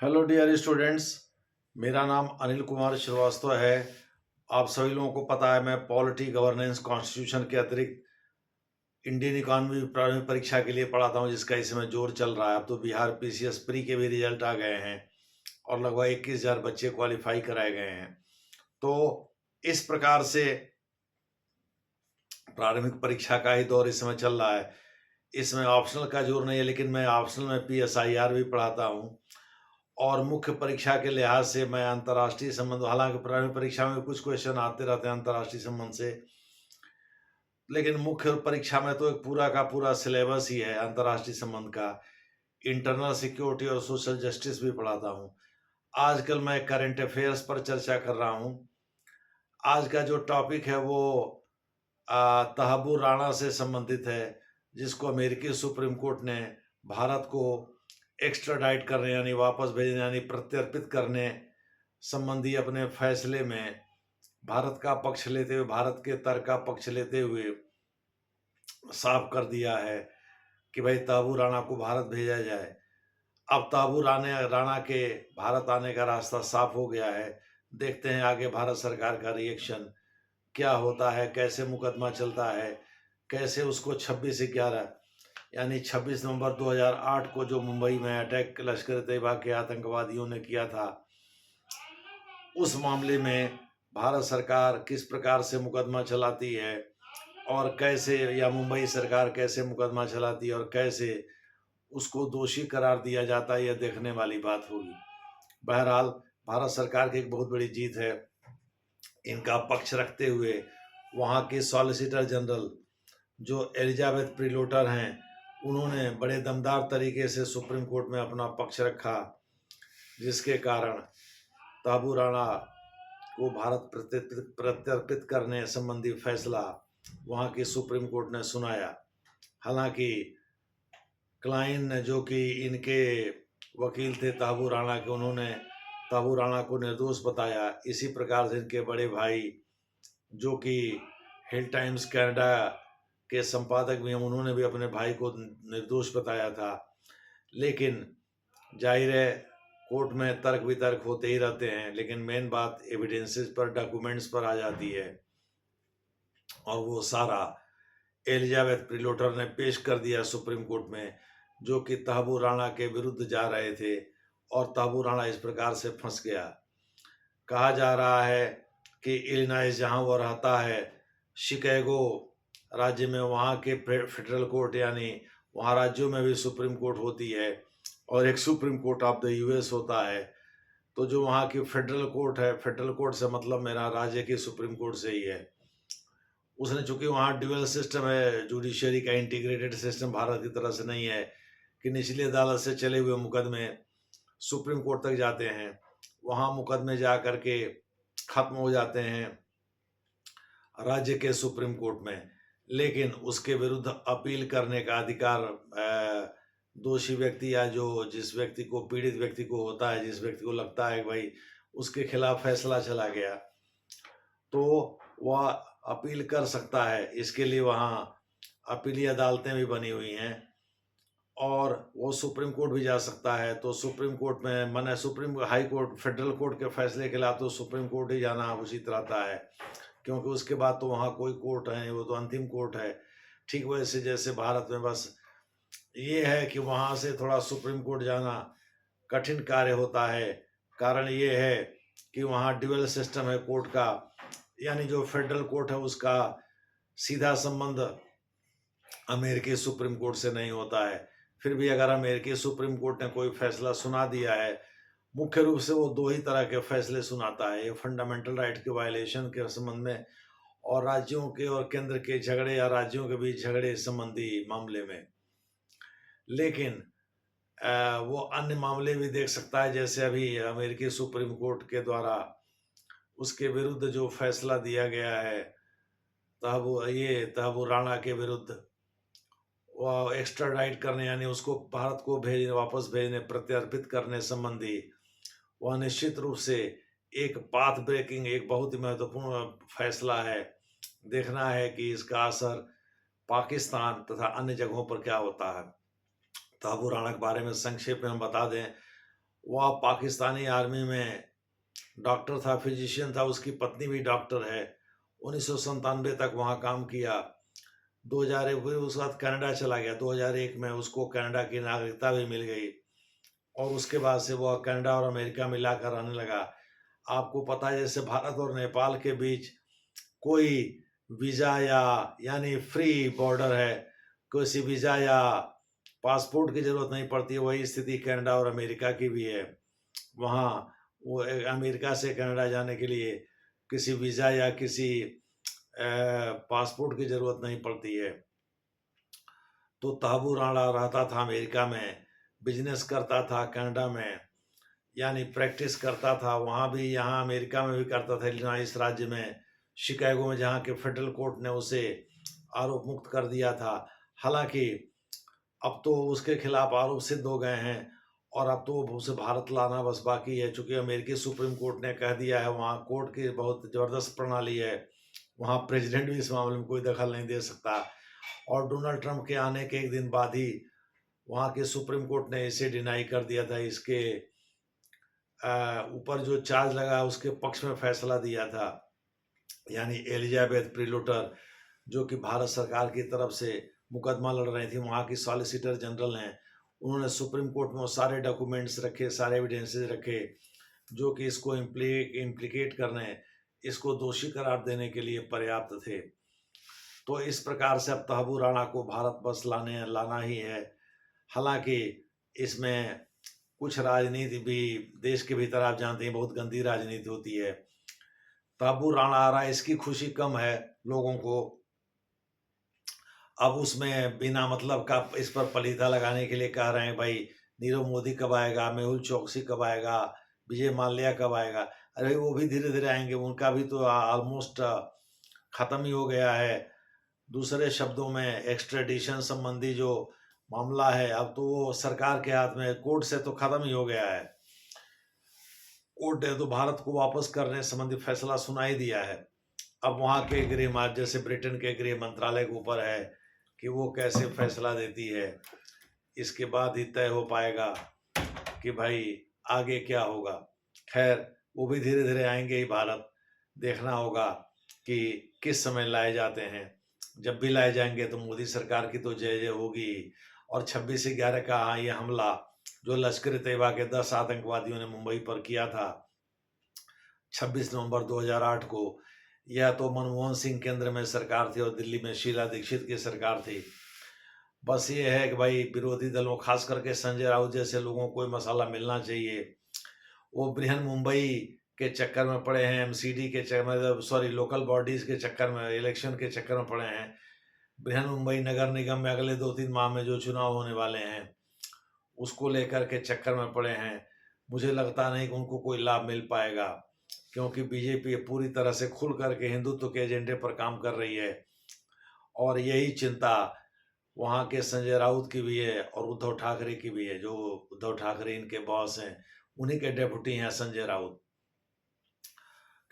Hello dear students. मेरा नाम अनिल कुमार श्रीवास्तव है। आप सभी लोगों को पता है मैं पॉलिटी गवर्नेंस कॉन्स्टिट्यूशन के अतिरिक्त इंडियन इकॉनमी प्रारंभिक परीक्षा के लिए पढ़ाता हूं, जिसका इस समय जोर चल रहा है। अब तो बिहार पीसीएस प्री के भी रिजल्ट आ गए हैं और लगभग 21,000 बच्चे क्वालिफाई कराए गए हैं। तो इस प्रकार से प्रारंभिक परीक्षा का ही दौर इस समय चल रहा है। इसमें ऑप्शनल का जोर नहीं है, लेकिन मैं ऑप्शनल में पीएसआईआर भी पढ़ाता हूँ और मुख्य परीक्षा के लिहाज से मैं अंतर्राष्ट्रीय संबंध, हालांकि प्रारंभिक परीक्षा में कुछ क्वेश्चन आते रहते हैं अंतर्राष्ट्रीय संबंध से, लेकिन मुख्य परीक्षा में तो एक पूरा का पूरा सिलेबस ही है अंतर्राष्ट्रीय संबंध का। इंटरनल सिक्योरिटी और सोशल जस्टिस भी पढ़ाता हूँ। आजकल मैं करंट अफेयर्स पर चर्चा कर रहा हूँ। आज का जो टॉपिक है वो तहबूर राणा से संबंधित है, जिसको अमेरिकी सुप्रीम कोर्ट ने भारत को एक्स्ट्राडाइट करने यानी वापस भेजने यानी प्रत्यर्पित करने संबंधी अपने फैसले में भारत का पक्ष लेते हुए, भारत के तर्क का पक्ष लेते हुए साफ कर दिया है कि भाई तहबूर राणा को भारत भेजा जाए। अब तहबूर राणा के भारत आने का रास्ता साफ हो गया है। देखते हैं आगे भारत सरकार का रिएक्शन क्या होता है, कैसे मुकदमा चलता है, कैसे उसको 26/11 यानी 26 नवंबर 2008 को जो मुंबई में अटैक लश्कर तैयबा के आतंकवादियों ने किया था, उस मामले में भारत सरकार किस प्रकार से मुकदमा चलाती है और कैसे, या मुंबई सरकार कैसे मुकदमा चलाती है और कैसे उसको दोषी करार दिया जाता है, यह देखने वाली बात होगी। बहरहाल भारत सरकार की एक बहुत बड़ी जीत है। इनका पक्ष रखते हुए वहाँ के सॉलिसिटर जनरल जो एलिजाबेथ प्रिलोटर हैं, उन्होंने बड़े दमदार तरीके से सुप्रीम कोर्ट में अपना पक्ष रखा, जिसके कारण तहबूर राणा को भारत प्रत्यर्पित करने संबंधी फैसला वहाँ की सुप्रीम कोर्ट ने सुनाया। हालांकि क्लाइन ने, जो कि इनके वकील थे तहबूर राणा के, उन्होंने तहबूर राणा को निर्दोष बताया। इसी प्रकार से इनके बड़े भाई जो कि हिल टाइम्स कनाडा के संपादक भी हैं, उन्होंने भी अपने भाई को निर्दोष बताया था। लेकिन जाहिर है कोर्ट में तर्क वितर्क होते ही रहते हैं, लेकिन मेन बात एविडेंसेस पर, डॉक्यूमेंट्स पर आ जाती है और वो सारा एलिजाबेथ प्रिलोटर ने पेश कर दिया सुप्रीम कोर्ट में, जो कि तहबूर राणा के विरुद्ध जा रहे थे और तहबूर राणा इस प्रकार से फंस गया। कहा जा रहा है कि इलिनॉइस जहां वो रहता है, शिकागो राज्य में, वहाँ के फेडरल कोर्ट यानी वहाँ राज्यों में भी सुप्रीम कोर्ट होती है और एक supreme court of the US होता है। तो जो वहाँ की फेडरल कोर्ट है, फेडरल कोर्ट से मतलब मेरा राज्य की सुप्रीम कोर्ट से ही है, उसने, चूंकि वहाँ ड्यूअल सिस्टम है, जुडिशरी का इंटीग्रेटेड सिस्टम भारत की तरह से नहीं है कि निचली अदालत से चले हुए मुकदमे सुप्रीम कोर्ट तक जाते हैं। वहाँ मुकदमे जा करके खत्म हो जाते हैं राज्य के सुप्रीम कोर्ट में, लेकिन उसके विरुद्ध अपील करने का अधिकार दोषी व्यक्ति या जो जिस व्यक्ति को, पीड़ित व्यक्ति को होता है, जिस व्यक्ति को लगता है भाई उसके खिलाफ फैसला चला गया, तो वह अपील कर सकता है। इसके लिए वहाँ अपीली अदालतें भी बनी हुई हैं और वो सुप्रीम कोर्ट भी जा सकता है। तो सुप्रीम कोर्ट में, माने supreme high court, federal court के फैसले के खिलाफ तो सुप्रीम कोर्ट ही जाना उचित रहता है, क्योंकि उसके बाद तो वहाँ कोई कोर्ट है, वो तो अंतिम कोर्ट है। ठीक वैसे जैसे भारत में बस ये है कि वहाँ से थोड़ा सुप्रीम कोर्ट जाना कठिन कार्य होता है। कारण ये है कि वहाँ ड्यूअल सिस्टम है कोर्ट का, यानी जो फेडरल कोर्ट है उसका सीधा संबंध अमेरिकी सुप्रीम कोर्ट से नहीं होता है। फिर भी अगर अमेरिकी सुप्रीम कोर्ट ने कोई फैसला सुना दिया है, मुख्य रूप से वो दो ही तरह के फैसले सुनाता है, फंडामेंटल राइट के वायलेशन के संबंध में और राज्यों के और केंद्र के झगड़े या राज्यों के बीच झगड़े संबंधी मामले में। लेकिन वो अन्य मामले भी देख सकता है, जैसे अभी अमेरिकी सुप्रीम कोर्ट के द्वारा उसके विरुद्ध जो फैसला दिया गया है तहबूर राणा के विरुद्ध, वो एक्स्ट्राडाइट करने यानी उसको भारत को भेजने, वापस भेजने, प्रत्यर्पित करने संबंधी, वह निश्चित रूप से एक पाथ ब्रेकिंग, एक बहुत ही महत्वपूर्ण फैसला है। देखना है कि इसका असर पाकिस्तान तथा अन्य जगहों पर क्या होता है। तहबूर राणा के बारे में संक्षेप में हम बता दें, वह पाकिस्तानी आर्मी में डॉक्टर था, फिजिशियन था, उसकी पत्नी भी डॉक्टर है। 1997 तक वहाँ काम किया। 2001 फिर उसके बाद कनाडा चला गया। 2001 में उसको कनाडा की नागरिकता भी मिल गई और उसके बाद से वह कनाडा और अमेरिका मिलाकर रहने लगा। आपको पता है जैसे भारत और नेपाल के बीच कोई वीज़ा या यानी फ्री बॉर्डर है, किसी वीज़ा या पासपोर्ट की ज़रूरत नहीं पड़ती है, वही स्थिति कनाडा और अमेरिका की भी है। वहाँ वो अमेरिका से कनाडा जाने के लिए किसी वीज़ा या किसी पासपोर्ट की ज़रूरत नहीं पड़ती है। तो तहबू राणा रहता था अमेरिका में, बिजनेस करता था कनाडा में, यानी प्रैक्टिस करता था वहाँ भी, यहाँ अमेरिका में भी करता था, इलिनॉइस राज्य में, शिकागो में, जहाँ के फेडरल कोर्ट ने उसे आरोप मुक्त कर दिया था। हालांकि अब तो उसके खिलाफ आरोप सिद्ध हो गए हैं और अब तो उसे भारत लाना बस बाकी है, चूंकि अमेरिकी सुप्रीम कोर्ट ने कह दिया है, वहाँ कोर्ट की बहुत ज़बरदस्त प्रणाली है, वहाँ प्रेसिडेंट भी इस मामले में कोई दखल नहीं दे सकता। और डोनाल्ड ट्रंप के आने के एक दिन बाद ही वहाँ के सुप्रीम कोर्ट ने इसे डिनाई कर दिया था। इसके ऊपर जो चार्ज लगा उसके पक्ष में फैसला दिया था, यानी एलिजाबेथ प्रिलोटर जो कि भारत सरकार की तरफ से मुकदमा लड़ रही थी, वहाँ की सॉलिसिटर जनरल हैं, उन्होंने सुप्रीम कोर्ट में वो सारे डॉक्यूमेंट्स रखे, सारे एविडेंसेस रखे जो कि इसको इम्प्लीकेट करने, इसको दोषी करार देने के लिए पर्याप्त थे। तो इस प्रकार से अब तहबू राणा को भारत बस लाना ही है। हालांकि इसमें कुछ राजनीति भी देश के भीतर आप जानते हैं बहुत गंदी राजनीति होती है। तहबू राणा आ रहा है, इसकी खुशी कम है लोगों को। अब उसमें बिना मतलब का इस पर पलीता लगाने के लिए कह रहे हैं भाई नीरव मोदी कब आएगा, मेहुल चौकसी कब आएगा, विजय माल्या कब आएगा। अरे वो भी धीरे धीरे आएंगे, उनका भी तो ऑलमोस्ट खत्म ही हो गया है। दूसरे शब्दों में एक्स्ट्रेडिशन संबंधी जो मामला है अब तो वो सरकार के हाथ में, कोर्ट से तो खत्म ही हो गया है। कोर्ट ने तो भारत को वापस करने संबंधी फैसला सुना ही दिया है। अब वहाँ के गृह, जैसे ब्रिटेन के गृह मंत्रालय के ऊपर है कि वो कैसे फैसला देती है, इसके बाद ही तय हो पाएगा कि भाई आगे क्या होगा। खैर वो भी धीरे धीरे आएंगे ही भारत, देखना होगा कि किस समय लाए जाते हैं। जब भी लाए जाएंगे तो मोदी सरकार की तो जय जय होगी। और 26/11 का हाँ ये हमला जो लश्कर तैयबा के 10 आतंकवादियों ने मुंबई पर किया था 26 नवंबर 2008 को, यह तो मनमोहन सिंह केंद्र में सरकार थी और दिल्ली में शीला दीक्षित की सरकार थी। बस ये है कि भाई विरोधी दलों, खास करके संजय राउत जैसे लोगों को मसाला मिलना चाहिए। वो बृहन मुंबई के चक्कर में पड़े हैं, एमसीडी के चक्कर में, सॉरी लोकल बॉडीज के चक्कर में, इलेक्शन के चक्कर में पड़े हैं। बृहन मुंबई नगर निगम में अगले 2-3 माह में जो चुनाव होने वाले हैं उसको लेकर के चक्कर में पड़े हैं। मुझे लगता नहीं कि उनको कोई लाभ मिल पाएगा, क्योंकि बीजेपी पूरी तरह से खुल करके हिंदुत्व के एजेंडे पर काम कर रही है और यही चिंता वहाँ के संजय राउत की भी है और उद्धव ठाकरे की भी है। जो उद्धव ठाकरे इनके बॉस हैं, उन्हीं के डेप्यूटी हैं संजय राउत।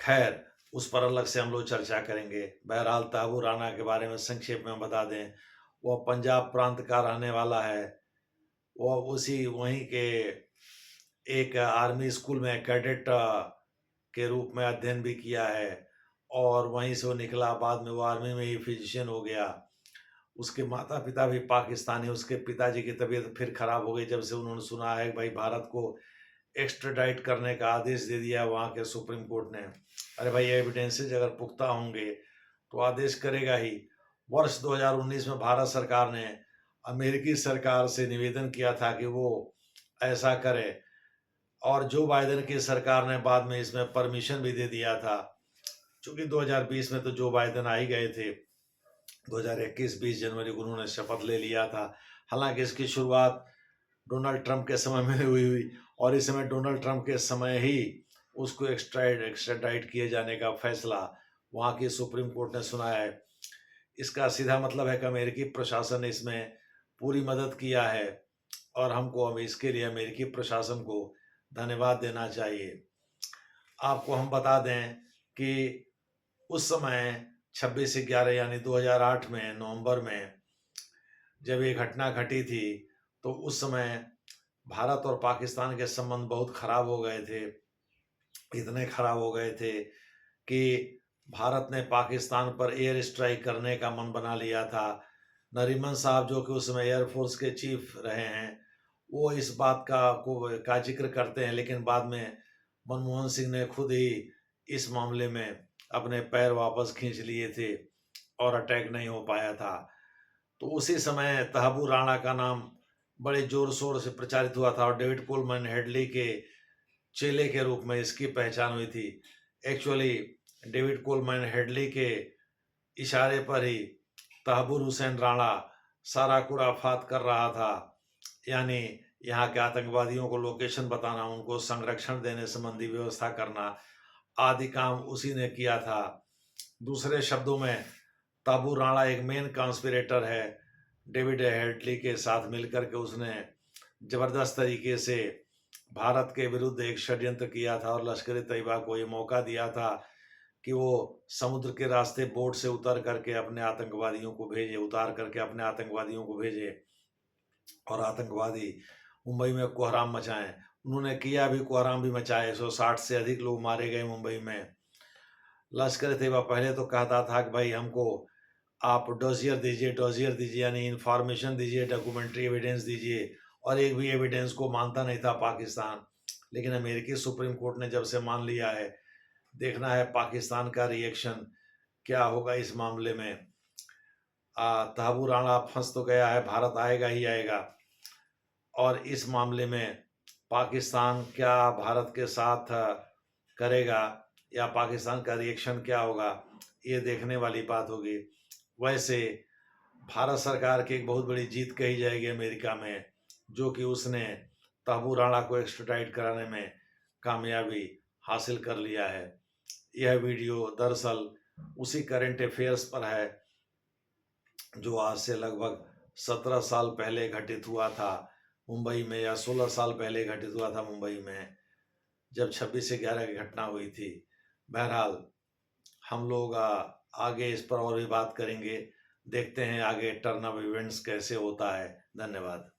खैर उस पर अलग से हम लोग चर्चा करेंगे। बहरहाल तहबू राणा के बारे में संक्षेप में बता दें, वह पंजाब प्रांत का रहने वाला है। वह उसी वहीं के एक आर्मी स्कूल में कैडेट के रूप में अध्ययन भी किया है और वहीं से वो निकला, बाद में वो आर्मी में ही फिजिशियन हो गया। उसके माता पिता भी पाकिस्तानी, उसके पिताजी की तबीयत फिर खराब हो गई जब से उन्होंने सुना है कि भाई भारत को एक्स्ट्राडाइट करने का आदेश दे दिया वहाँ के सुप्रीम कोर्ट ने। अरे भाई एविडेंसेज अगर पुख्ता होंगे तो आदेश करेगा ही। वर्ष 2019 में भारत सरकार ने अमेरिकी सरकार से निवेदन किया था कि वो ऐसा करे और जो बाइडेन की सरकार ने बाद में इसमें परमिशन भी दे दिया था। चूंकि 2020 में तो जो बाइडेन आ ही गए थे, 2021 20 जनवरी को उन्होंने शपथ ले लिया था। हालांकि इसकी शुरुआत डोनाल्ड ट्रंप के समय में हुई और इस समय डोनाल्ड ट्रंप के समय ही उसको एक्स्ट्राडाइट किए जाने का फैसला वहाँ की सुप्रीम कोर्ट ने सुना है। इसका सीधा मतलब है कि अमेरिकी प्रशासन ने इसमें पूरी मदद किया है और हमको अब इसके लिए अमेरिकी प्रशासन को धन्यवाद देना चाहिए। आपको हम बता दें कि उस समय 26/11 यानी 2008 में नवंबर में जब ये घटना घटी थी तो उस समय भारत और पाकिस्तान के संबंध बहुत खराब हो गए थे। इतने खराब हो गए थे कि भारत ने पाकिस्तान पर एयर स्ट्राइक करने का मन बना लिया था। नरीमन साहब, जो कि उस समय एयरफोर्स के चीफ रहे हैं, वो इस बात का जिक्र करते हैं, लेकिन बाद में मनमोहन सिंह ने खुद ही इस मामले में अपने पैर वापस खींच लिए थे और अटैक नहीं हो पाया था। तो उसी समय तहबू राणा का नाम बड़े जोर शोर से प्रचारित हुआ था और डेविड कोलमैन हेडली के चेले के रूप में इसकी पहचान हुई थी। एक्चुअली डेविड कोलमैन हेडली के इशारे पर ही तहबूर हुसैन राणा सारा खुराफात कर रहा था, यानी यहाँ के आतंकवादियों को लोकेशन बताना, उनको संरक्षण देने संबंधी व्यवस्था करना आदि काम उसी ने किया था। दूसरे शब्दों में ताबू राणा एक मेन कॉन्स्पिरेटर है। डेविड हेडली के साथ मिलकर के उसने जबरदस्त तरीके से भारत के विरुद्ध एक षड्यंत्र किया था और लश्कर तैयबा को ये मौका दिया था कि वो समुद्र के रास्ते बोट से उतर करके अपने आतंकवादियों को भेजे, और आतंकवादी मुंबई में कोहराम मचाएं। उन्होंने किया भी, कोहराम भी मचाए। 160 से अधिक लोग मारे गए मुंबई में। लश्कर तैयबा पहले तो कहता था कि भाई हमको आप डोजियर दीजिए, यानी इंफॉर्मेशन दीजिए, डॉक्यूमेंट्री एविडेंस दीजिए, और एक भी एविडेंस को मानता नहीं था पाकिस्तान। लेकिन अमेरिकी सुप्रीम कोर्ट ने जब से मान लिया है, देखना है पाकिस्तान का रिएक्शन क्या होगा इस मामले में। तहबू राणा फंस तो गया है, भारत आएगा ही आएगा, और इस मामले में पाकिस्तान क्या भारत के साथ करेगा या पाकिस्तान का रिएक्शन क्या होगा, ये देखने वाली बात होगी। वैसे भारत सरकार की एक बहुत बड़ी जीत कही जाएगी अमेरिका में, जो कि उसने तहबू राणा को एक्स्ट्राडाइट कराने में कामयाबी हासिल कर लिया है। यह वीडियो दरअसल उसी करंट अफेयर्स पर है जो आज से लगभग 17 साल पहले घटित हुआ था मुंबई में, या 16 साल पहले घटित हुआ था मुंबई में, जब 26/11 की घटना हुई थी। बहरहाल हम लोग आगे इस पर और भी बात करेंगे। देखते हैं आगे टर्न ऑफ इवेंट्स कैसे होता है। धन्यवाद।